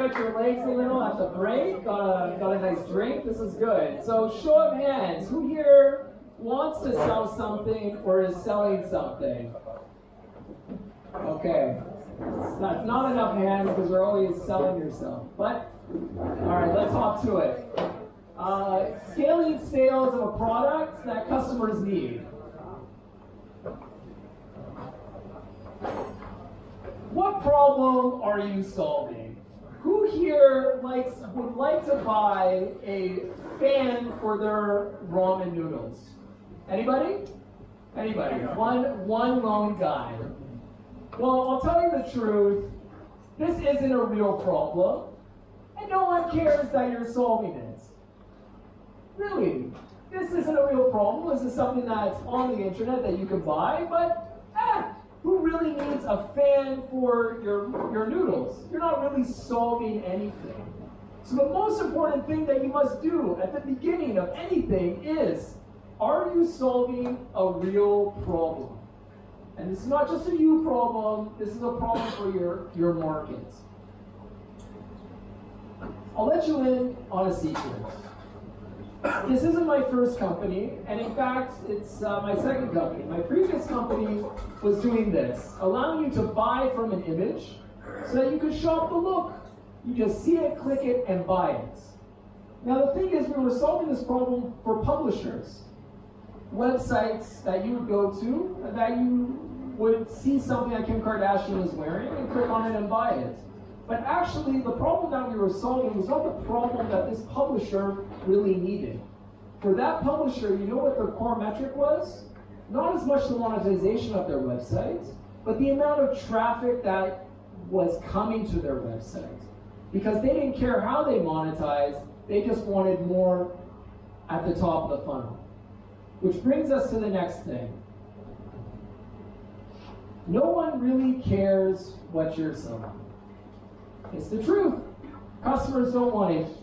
stretch your legs a little at the break. Got a nice drink. This is good. So show of hands. Who here wants to sell something or is selling something? Okay. That's not enough hands because you're always selling yourself. But, all right, let's hop to it. Scaling sales of a product that customers need. What problem are you solving? Who here would like to buy a fan for their ramen noodles? Anybody? Anybody? One lone guy. Well, I'll tell you the truth. This isn't a real problem, and no one cares that you're solving it. Really, this isn't a real problem. This is something that's on the internet that you can buy, but who really needs a fan for your noodles? You're not really solving anything. So the most important thing that you must do at the beginning of anything is, are you solving a real problem? And this is not just a you problem, this is a problem for your market. I'll let you in on a secret. This isn't my first company, and in fact, it's my second company. My previous company was doing this, allowing you to buy from an image so that you could shop the look. You just see it, click it, and buy it. Now the thing is, we were solving this problem for publishers. Websites that you would go to, that you would see something that Kim Kardashian is wearing and click on it and buy it. But actually, the problem that we were solving was not the problem that this publisher really needed. For that publisher, you know what their core metric was? Not as much the monetization of their website, but the amount of traffic that was coming to their website. Because they didn't care how they monetized, they just wanted more at the top of the funnel. Which brings us to the next thing. No one really cares what you're selling. It's the truth. Customers don't want to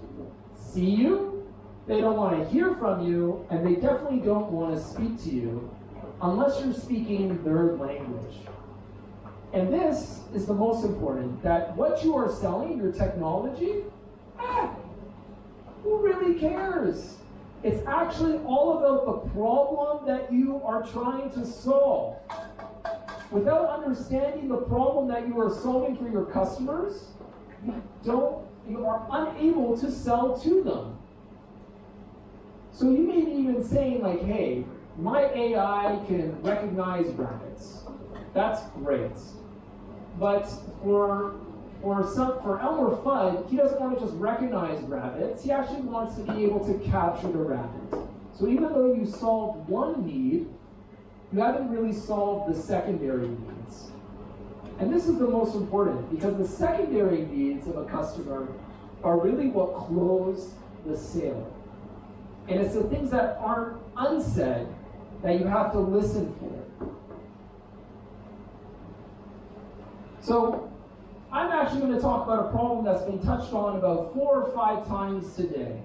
see you, they don't want to hear from you, and they definitely don't want to speak to you unless you're speaking their language. And this is the most important, that what you are selling, your technology, who really cares? It's actually all about the problem that you are trying to solve. Without understanding the problem that you are solving for your customers, you are unable to sell to them. So you may be even saying like, hey, my AI can recognize rabbits. That's great. But for Elmer Fudd, he doesn't want to just recognize rabbits, he actually wants to be able to capture the rabbit. So even though you solved one need, you haven't really solved the secondary needs. And this is the most important, because the secondary needs of a customer are really what close the sale. And it's the things that aren't unsaid that you have to listen for. So I'm actually going to talk about a problem that's been touched on about 4 or 5 times today.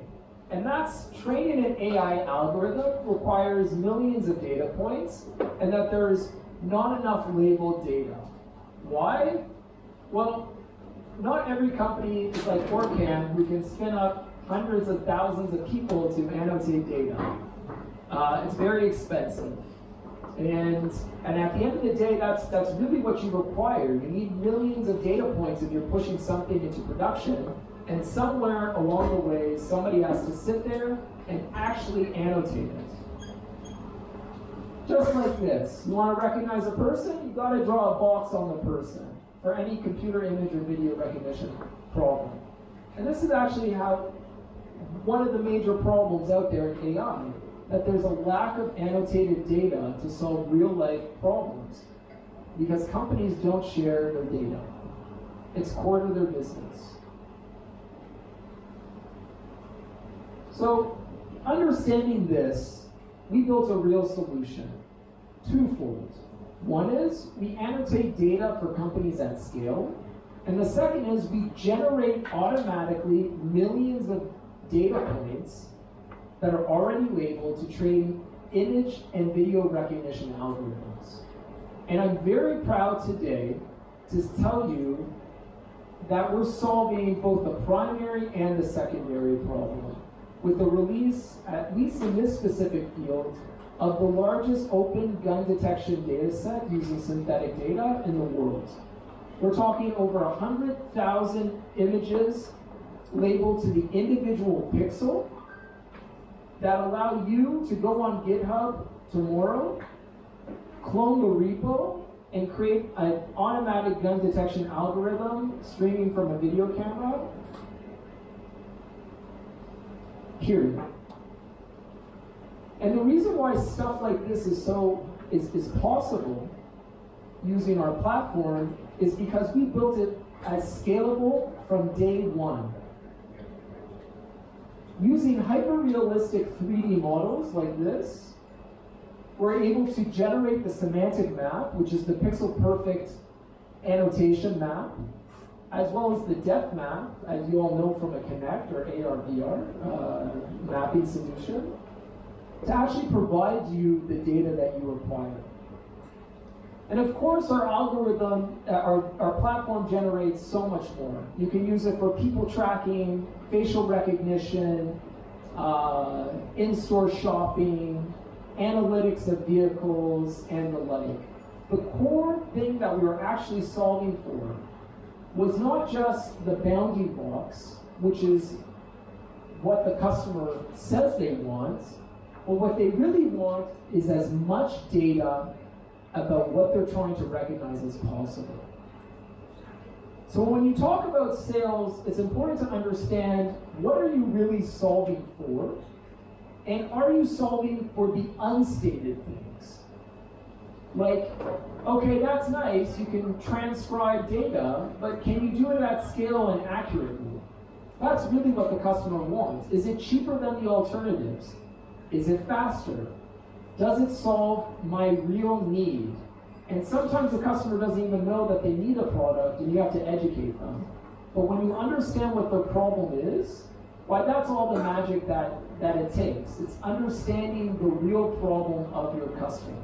And that's training an AI algorithm requires millions of data points, and that there's not enough labeled data. Why? Well, not every company is like Orcam who can spin up hundreds of thousands of people to annotate data. It's very expensive. And at the end of the day, that's really what you require. You need millions of data points if you're pushing something into production, and somewhere along the way, somebody has to sit there and actually annotate it. Just like this. You want to recognize a person? You got to draw a box on the person for any computer image or video recognition problem. And this is actually how one of the major problems out there in AI, that there's a lack of annotated data to solve real-life problems because companies don't share their data. It's core to their business. So, understanding this, we built a real solution, twofold. One is we annotate data for companies at scale, and the second is we generate automatically millions of data points that are already labeled to train image and video recognition algorithms. And I'm very proud today to tell you that we're solving both the primary and the secondary problem with the release, at least in this specific field, of the largest open gun detection data set using synthetic data in the world. We're talking over 100,000 images labeled to the individual pixel that allow you to go on GitHub tomorrow, clone the repo, and create an automatic gun detection algorithm streaming from a video camera. Period. And the reason why stuff like this is possible using our platform is because we built it as scalable from day one. Using hyper-realistic 3D models like this, we're able to generate the semantic map, which is the pixel-perfect annotation map, as well as the depth map, as you all know from a Connect or AR/VR mapping solution, to actually provide you the data that you require. And of course, our algorithm, our platform generates so much more. You can use it for people tracking, facial recognition, in-store shopping, analytics of vehicles, and the like. The core thing that we were actually solving for was not just the bounding box, which is what the customer says they want, but what they really want is as much data about what they're trying to recognize as possible. So when you talk about sales, it's important to understand what are you really solving for, and are you solving for the unstated things? Like, okay, that's nice, you can transcribe data, but can you do it at scale and accurately? That's really what the customer wants. Is it cheaper than the alternatives? Is it faster? Does it solve my real need? And sometimes the customer doesn't even know that they need a product and you have to educate them. But when you understand what their problem is, why, that's all the magic that it takes. It's understanding the real problem of your customer.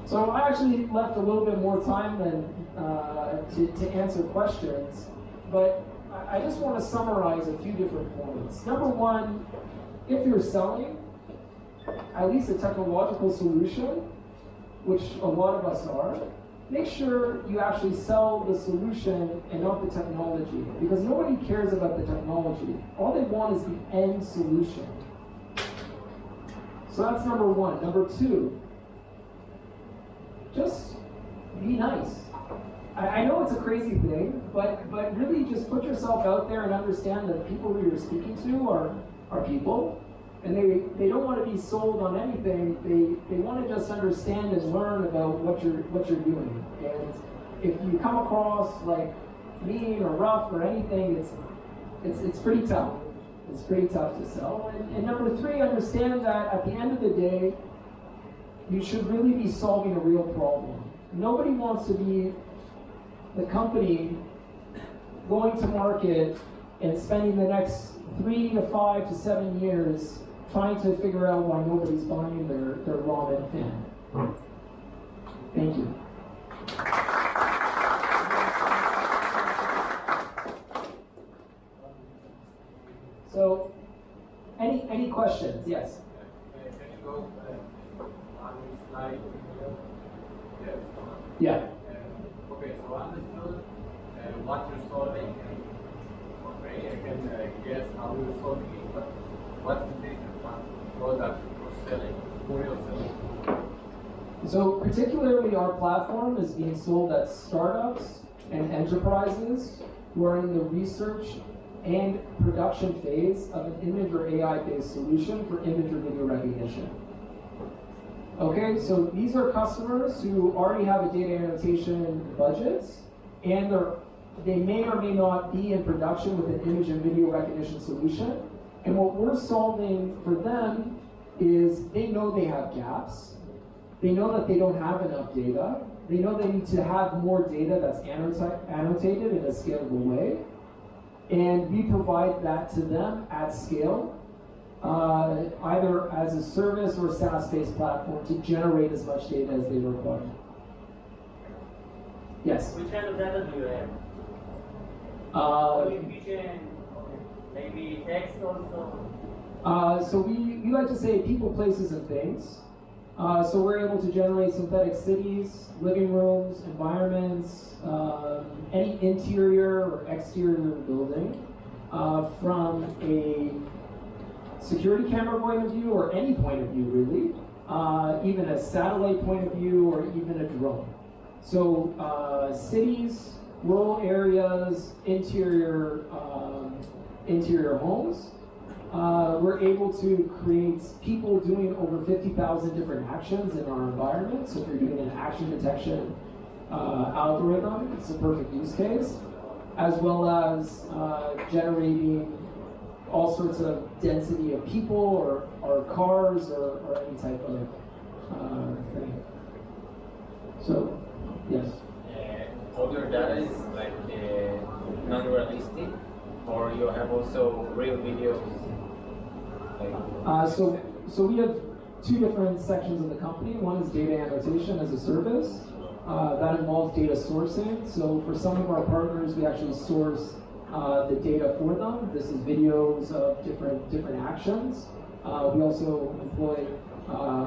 So I actually left a little bit more time than to answer questions, but I just want to summarize a few different points. Number one, if you're selling at least a technological solution, which a lot of us are, make sure you actually sell the solution and not the technology, because nobody cares about the technology. All they want is the end solution. So that's number one. Number two, just be nice. I know it's a crazy thing, but really just put yourself out there and understand that people who you're speaking to are people, and they don't want to be sold on anything. They want to just understand and learn about what you're doing. And if you come across like mean or rough or anything, it's pretty tough. It's pretty tough to sell. And number three, understand that at the end of the day, you should really be solving a real problem. Nobody wants to be the company going to market and spending the next 3 to 5 to 7 years trying to figure out why nobody's buying their ramen fin. Thank you. So, any questions? Yes. Can you go on this slide? Yes. Yeah. Okay, so I understood what you're solving. Okay, I can guess how you're solving it, but what's the business product you're selling? Who you're selling? So particularly our platform is being sold at startups and enterprises who are in the research and production phase of an image or AI-based solution for image or video recognition. Okay, so these are customers who already have a data annotation budget, and they may or may not be in production with an image and video recognition solution. And what we're solving for them is they know they have gaps. They know that they don't have enough data. They know they need to have more data that's annotated in a scalable way. And we provide that to them at scale, either as a service or a SaaS-based platform to generate as much data as they require. Yes. Which kind of data do you have? Vision, maybe text also? So we like to say people, places, and things. So we're able to generate synthetic cities, living rooms, environments, any interior or exterior building from a security camera point of view or any point of view really, even a satellite point of view or even a drone. So cities, rural areas, interior homes. We're able to create people doing over 50,000 different actions in our environment. So if you're doing an action detection algorithm, it's a perfect use case, as well as generating all sorts of density of people or cars or any type of thing. So, yes. All your data is like non-realistic, or you have also real videos? So we have two different sections of the company. One is data annotation as a service. That involves data sourcing. So for some of our partners, we actually source the data for them. This is videos of different actions. We also employ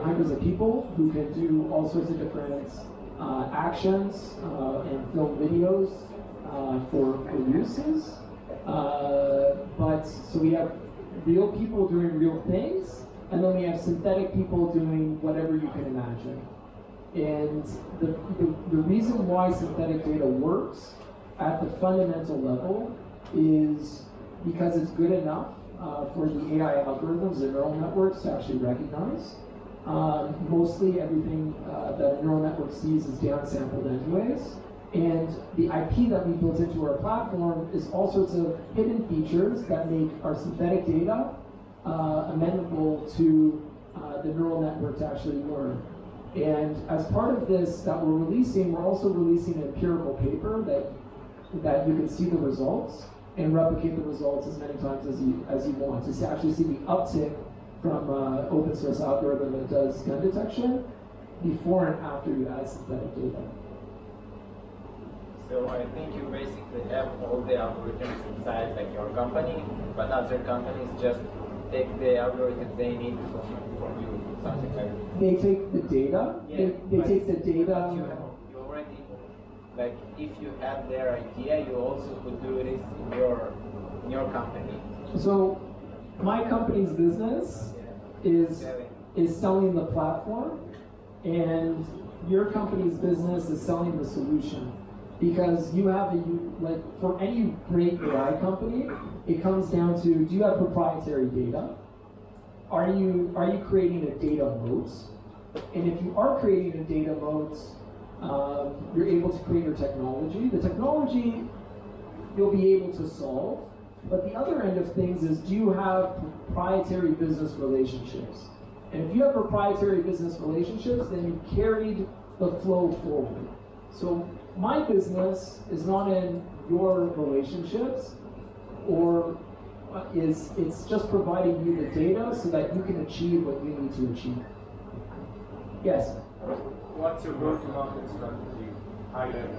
hundreds of people who can do all sorts of different actions and film videos for uses. So we have real people doing real things, and then we have synthetic people doing whatever you can imagine. And the reason why synthetic data works at the fundamental level is because it's good enough for the AI algorithms and neural networks to actually recognize. Mostly everything that a neural network sees is downsampled anyways. And the IP that we built into our platform is all sorts of hidden features that make our synthetic data amenable to the neural network to actually learn. And as part of this that we're releasing, we're also releasing an empirical paper that you can see the results and replicate the results as many times as you want to actually see the uptick from open source algorithm that does gun detection before and after you add synthetic data. So I think you basically have all the algorithms inside like your company, but other companies just take the algorithms they need from you, something like that. They take the data. Yeah, they take the data. You already, like if you have their idea, you also could do this in your company. So my company's business is selling the platform, and your company's business is selling the solution. Because you have like for any great AI company, it comes down to, do you have proprietary data? Are you creating a data moat? And if you are creating a data moat, you're able to create your technology. The technology you'll be able to solve, but the other end of things is, do you have proprietary business relationships? And if you have proprietary business relationships, then you carried the flow forward. So my business is not in your relationships, or it's just providing you the data so that you can achieve what you need to achieve. Yes? What's your go-to-market strategy? High level.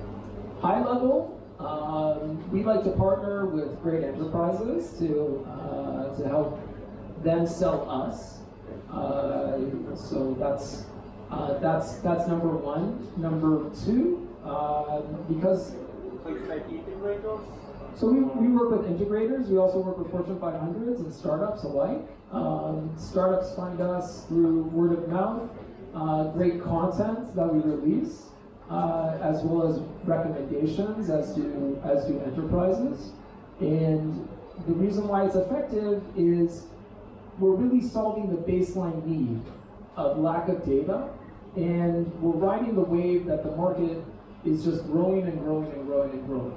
High level, we like to partner with great enterprises to help them sell us. So that's number one. Number two, because It's like integrators? so we work with integrators. We also work with Fortune 500s and startups alike. Startups find us through word of mouth, great content that we release, as well as recommendations, as do enterprises. And the reason why it's effective is we're really solving the baseline need of lack of data, and we're riding the wave that the market is just growing and growing and growing and growing.